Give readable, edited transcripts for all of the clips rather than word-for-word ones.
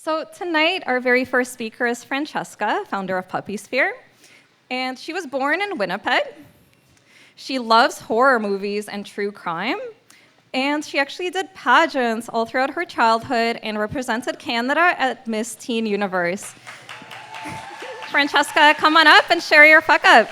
So tonight, our very first speaker is Francesca, founder of Puppysphere. And she was born in Winnipeg. She loves horror movies and true crime. And she actually did pageants all throughout her childhood and represented Canada at Miss Teen Universe. Francesca, come on up and share your fuck up.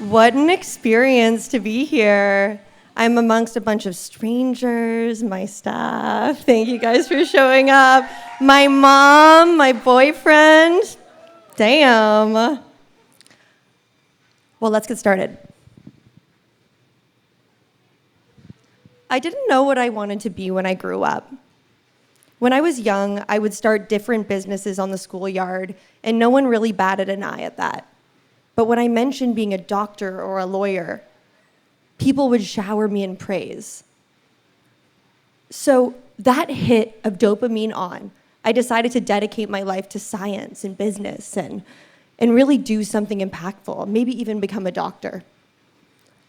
What an experience to be here. I'm amongst a bunch of strangers, my staff. Thank you guys for showing up. My mom, my boyfriend. Damn. Well, let's get started. I didn't know what I wanted to be when I grew up. When I was young, I would start different businesses on the schoolyard, and no one really batted an eye at that. But when I mentioned being a doctor or a lawyer, people would shower me in praise. So that hit of dopamine on, I decided to dedicate my life to science and business and really do something impactful, maybe even become a doctor.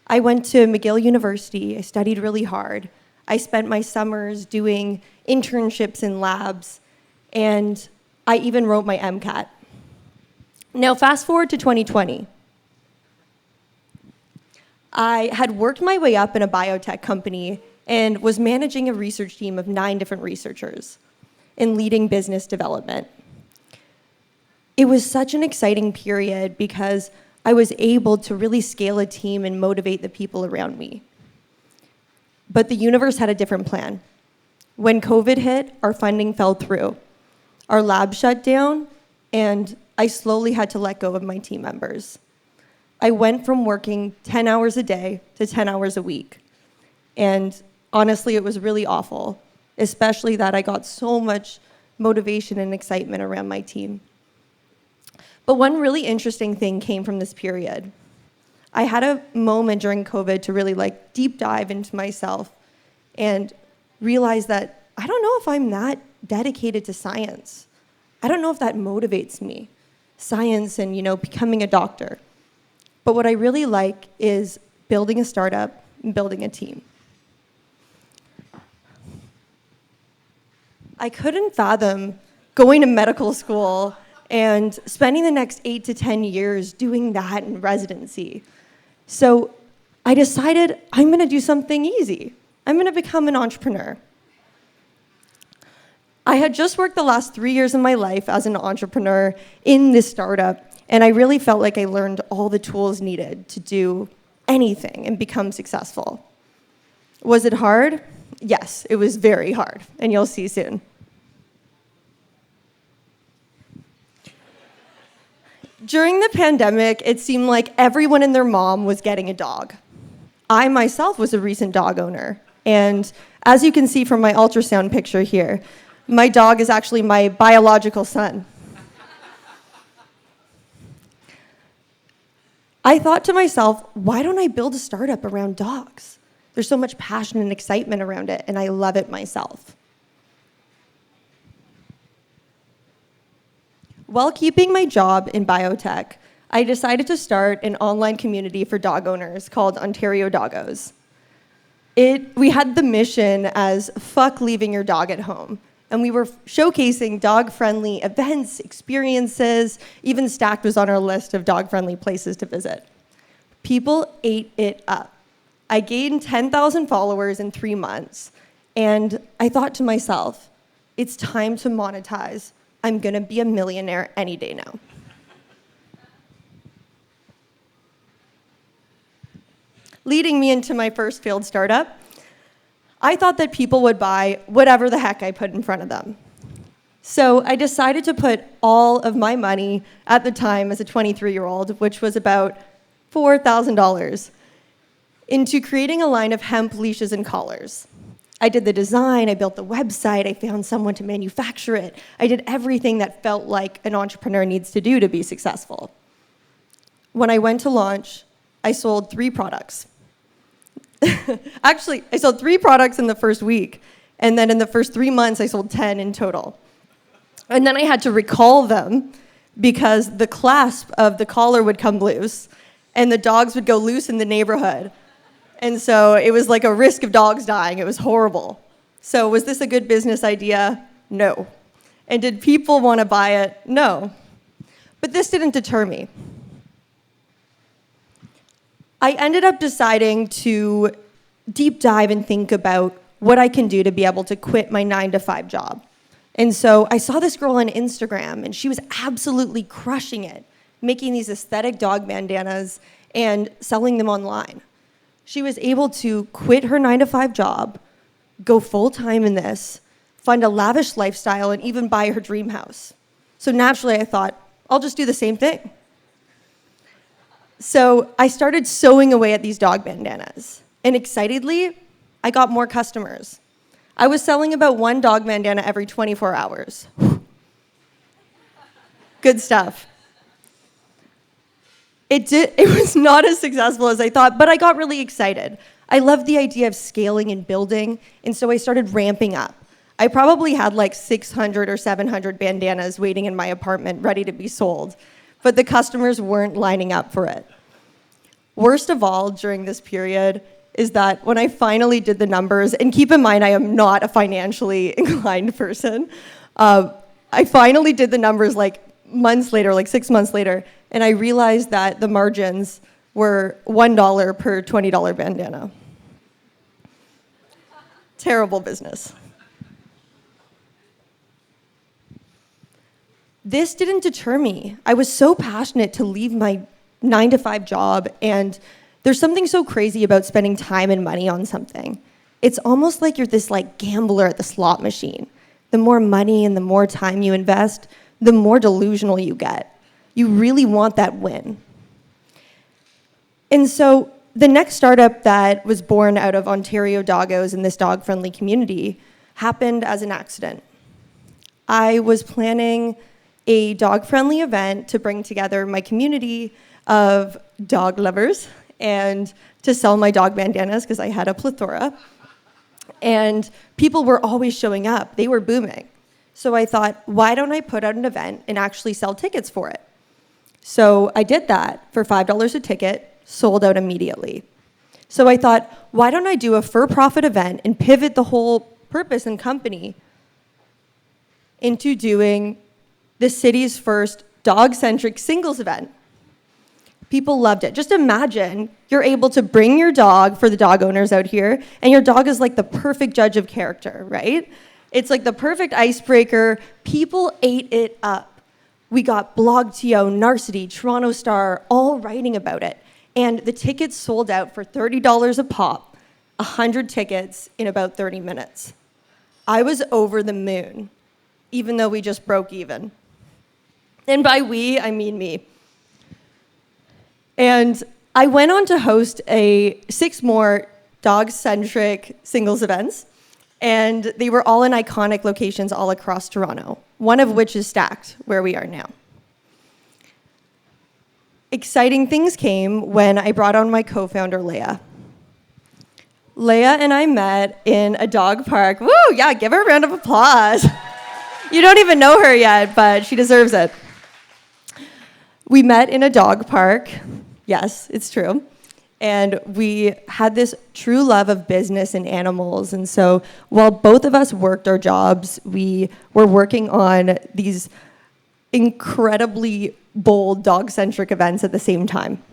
I went to McGill University. I studied really hard. I spent my summers doing internships in labs, and I even wrote my MCAT. Now, fast forward to 2020. I had worked my way up in a biotech company and was managing a research team of 9 different researchers and leading business development. It was such an exciting period because I was able to really scale a team and motivate the people around me. But the universe had a different plan. When COVID hit, our funding fell through. Our lab shut down, and I slowly had to let go of my team members. I went from working 10 hours a day to 10 hours a week. And honestly, it was really awful, especially that I got so much motivation and excitement around my team. But one really interesting thing came from this period. I had a moment during COVID to really deep dive into myself and realize that I don't know if I'm that dedicated to science. I don't know if that motivates me, science and becoming a doctor. But what I really like is building a startup and building a team. I couldn't fathom going to medical school and spending the next 8 to 10 years doing that in residency. So I decided I'm going to do something easy. I'm going to become an entrepreneur. I had just worked the last 3 years of my life as an entrepreneur in this startup, and I really felt like I learned all the tools needed to do anything and become successful. Was it hard? Yes, it was very hard, and you'll see soon. During the pandemic, it seemed like everyone and their mom was getting a dog. I myself was a recent dog owner, and as you can see from my ultrasound picture here, my dog is actually my biological son. I thought to myself, why don't I build a startup around dogs? There's so much passion and excitement around it, and I love it myself. While keeping my job in biotech, I decided to start an online community for dog owners called Ontario Doggos. We had the mission as fuck leaving your dog at home. And we were showcasing dog-friendly events, experiences, even Stacked was on our list of dog-friendly places to visit. People ate it up. I gained 10,000 followers in 3 months, and I thought to myself, it's time to monetize. I'm gonna be a millionaire any day now. Leading me into my first failed startup, I thought that people would buy whatever the heck I put in front of them. So I decided to put all of my money at the time as a 23-year-old, which was about $4,000, into creating a line of hemp leashes and collars. I did the design, I built the website, I found someone to manufacture it. I did everything that felt like an entrepreneur needs to do to be successful. When I went to launch, I sold 3 products. Actually, I sold 3 products in the first week, and then in the first 3 months, I sold 10 in total. And then I had to recall them because the clasp of the collar would come loose and the dogs would go loose in the neighborhood. And so it was like a risk of dogs dying. It was horrible. So was this a good business idea? No. And did people want to buy it? No. But this didn't deter me. I ended up deciding to deep dive and think about what I can do to be able to quit my 9-to-5 job. And so I saw this girl on Instagram, and she was absolutely crushing it, making these aesthetic dog bandanas and selling them online. She was able to quit her 9-to-5 job, go full-time in this, fund a lavish lifestyle, and even buy her dream house. So naturally, I thought, I'll just do the same thing. So I started sewing away at these dog bandanas. And excitedly, I got more customers. I was selling about one dog bandana every 24 hours. Good stuff. It was not as successful as I thought, but I got really excited. I loved the idea of scaling and building, and so I started ramping up. I probably had like 600 or 700 bandanas waiting in my apartment ready to be sold, but the customers weren't lining up for it. Worst of all, during this period, is that when I finally did the numbers, and keep in mind I am not a financially inclined person, I finally did the numbers like months later, like 6 months later, and I realized that the margins were $1 per $20 bandana. Terrible business. This didn't deter me. I was so passionate to leave my 9-to-5 job, and there's something so crazy about spending time and money on something. It's almost like you're this like gambler at the slot machine. The more money and the more time you invest, the more delusional you get. You really want that win. And so the next startup that was born out of Ontario doggos in this dog-friendly community happened as an accident. I was planning a dog-friendly event to bring together my community of dog lovers and to sell my dog bandanas because I had a plethora. And people were always showing up. They were booming. So I thought, why don't I put out an event and actually sell tickets for it? So I did that for $5 a ticket, sold out immediately. So I thought, why don't I do a for-profit event and pivot the whole purpose and company into doing the city's first dog-centric singles event? People loved it. Just imagine you're able to bring your dog, for the dog owners out here, and your dog is like the perfect judge of character, right? It's like the perfect icebreaker. People ate it up. We got BlogTO, Narcity, Toronto Star, all writing about it. And the tickets sold out for $30 a pop, 100 tickets in about 30 minutes. I was over the moon, even though we just broke even. And by we, I mean me. And I went on to host 6 more dog-centric singles events, and they were all in iconic locations all across Toronto, one of which is Stacked, where we are now. Exciting things came when I brought on my co-founder, Leia. Leia and I met in a dog park. Woo, yeah, give her a round of applause. You don't even know her yet, but she deserves it. We met in a dog park. Yes, it's true. And we had this true love of business and animals. And so while both of us worked our jobs, we were working on these incredibly bold dog-centric events at the same time.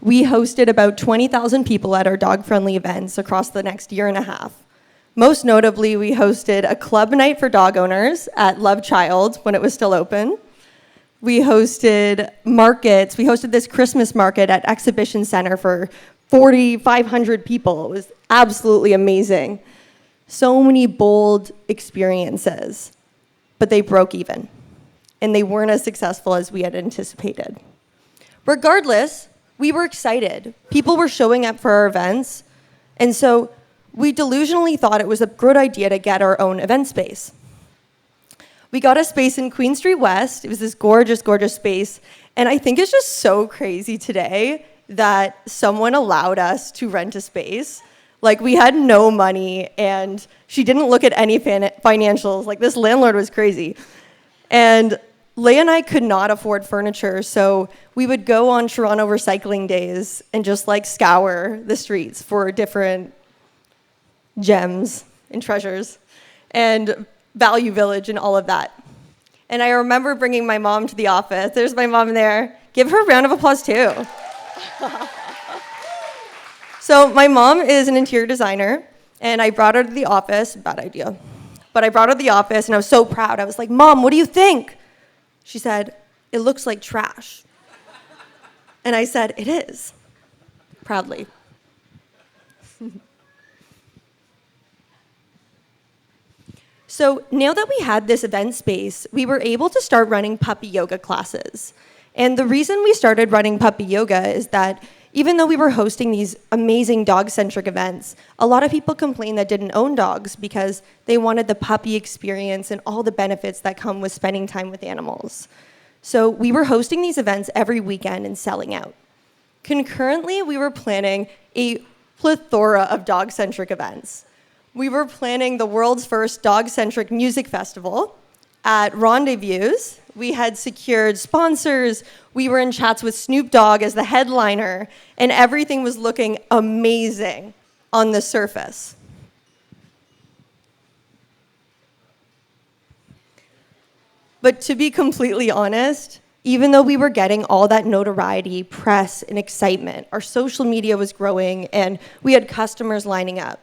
We hosted about 20,000 people at our dog-friendly events across the next year and a half. Most notably, we hosted a club night for dog owners at Love Child when it was still open. We hosted markets. We hosted this Christmas market at Exhibition Center for 4,500 people. It was absolutely amazing. So many bold experiences, but they broke even, and they weren't as successful as we had anticipated. Regardless, we were excited. People were showing up for our events, and so we delusionally thought it was a good idea to get our own event space. We got a space in Queen Street West. It was this gorgeous, gorgeous space. And I think it's just so crazy today that someone allowed us to rent a space. Like, we had no money, and she didn't look at any financials. Like, this landlord was crazy. And Leigh and I could not afford furniture, so we would go on Toronto recycling days and just like scour the streets for different gems and treasures and Value Village and all of that. And I remember bringing my mom to the office. There's my mom there. Give her a round of applause too. So my mom is an interior designer, and I brought her to the office. Bad idea. But I brought her to the office, and I was so proud. I was like, Mom, what do you think? She said, it looks like trash. And I said, it is, proudly. So now that we had this event space, we were able to start running puppy yoga classes. And the reason we started running puppy yoga is that even though we were hosting these amazing dog-centric events, a lot of people complained that didn't own dogs because they wanted the puppy experience and all the benefits that come with spending time with animals. So we were hosting these events every weekend and selling out. Concurrently, we were planning a plethora of dog-centric events. We were planning the world's first dog-centric music festival at Rendezvous. We had secured sponsors. We were in chats with Snoop Dogg as the headliner, and everything was looking amazing on the surface. But to be completely honest, even though we were getting all that notoriety, press, and excitement, our social media was growing, and we had customers lining up.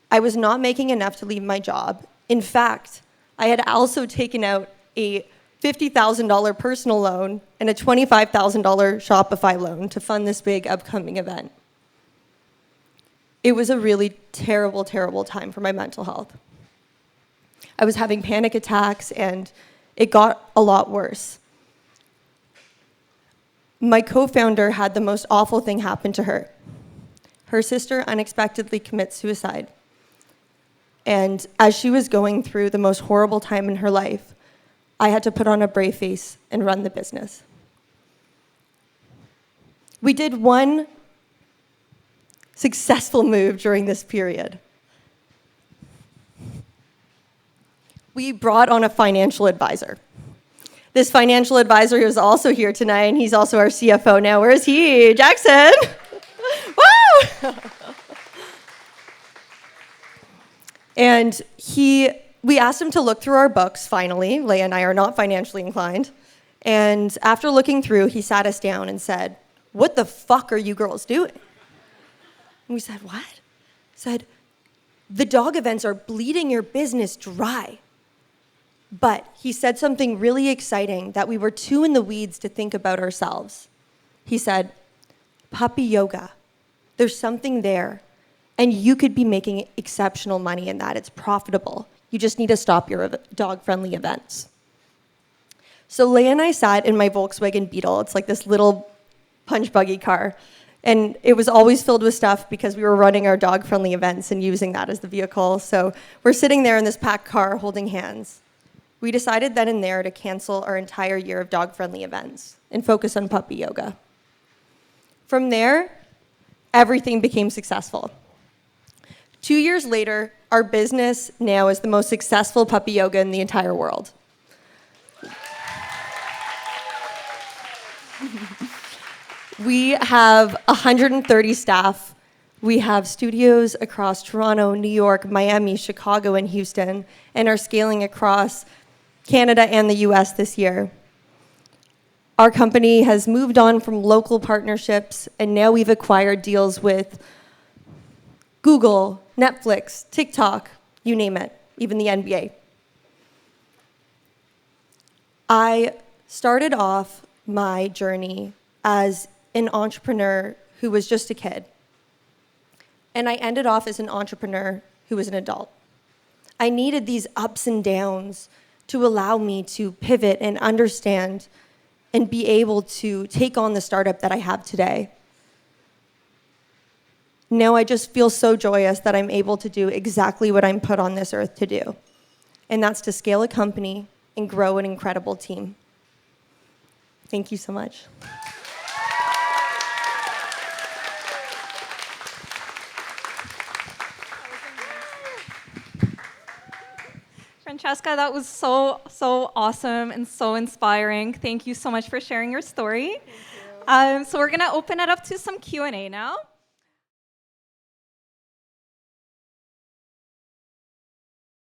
I was not making enough to leave my job. In fact, I had also taken out a $50,000 personal loan and a $25,000 Shopify loan to fund this big upcoming event. It was a really terrible, terrible time for my mental health. I was having panic attacks, and it got a lot worse. My co-founder had the most awful thing happen to her. Her sister unexpectedly commits suicide. And as she was going through the most horrible time in her life, I had to put on a brave face and run the business. We did one successful move during this period. We brought on a financial advisor. This financial advisor is also here tonight, and he's also our CFO now. Where is he? Jackson! Woo! And we asked him to look through our books, finally. Leigh and I are not financially inclined. And after looking through, he sat us down and said, "What the fuck are you girls doing?" And we said, "What?" He said, "The dog events are bleeding your business dry." But he said something really exciting that we were too in the weeds to think about ourselves. He said, "Puppy yoga, there's something there. And you could be making exceptional money in that. It's profitable. You just need to stop your dog-friendly events." So Leigh and I sat in my Volkswagen Beetle. It's like this little punch buggy car. And it was always filled with stuff because we were running our dog-friendly events and using that as the vehicle. So we're sitting there in this packed car holding hands. We decided then and there to cancel our entire year of dog-friendly events and focus on puppy yoga. From there, everything became successful. 2 years later, our business now is the most successful puppy yoga in the entire world. We have 130 staff. We have studios across Toronto, New York, Miami, Chicago, and Houston, and are scaling across Canada and the US this year. Our company has moved on from local partnerships, and now we've acquired deals with Google, Netflix, TikTok, you name it, even the NBA. I started off my journey as an entrepreneur who was just a kid. And I ended off as an entrepreneur who was an adult. I needed these ups and downs to allow me to pivot and understand and be able to take on the startup that I have today. Now I just feel so joyous that I'm able to do exactly what I'm put on this earth to do. And that's to scale a company and grow an incredible team. Thank you so much. Francesca, that was so awesome and so inspiring. Thank you so much for sharing your story. So we're gonna open it up to some Q&A now.